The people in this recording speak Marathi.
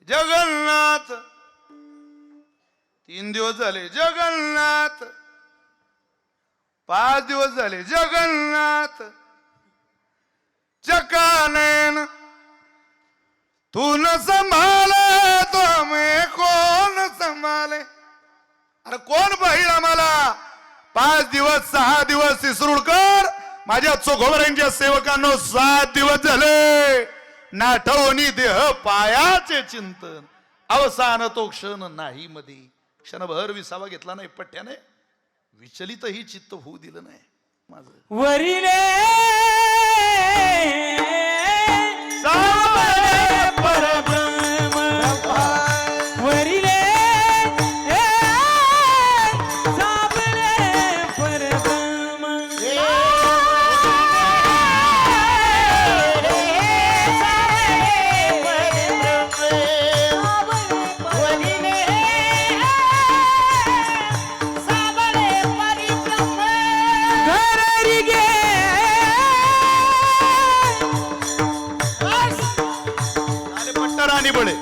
जगन्नाथ 3 दिवस झाले जगन्नाथ 5 दिवस झाले जगन्नाथ चकानयन तू न संभाले तो हमें कौन संभाले. अरे कोण पाहिजे आम्हाला. 5 दिवस 6 दिवस सिसरुडकर माझ्या चोखोबऱ्यांच्या सेवकांनो 7 दिवस झाले नाठवणी देह पायाचे चिंतन अवसान तो क्षण नाही मध्ये. क्षणभर विसावा घेतला नाही पट्ट्याने विचलितही चित्त होऊ दिलं नाही माझं. वरिले परब्रह्म वरिले साबले परब्रह्म राणी बळे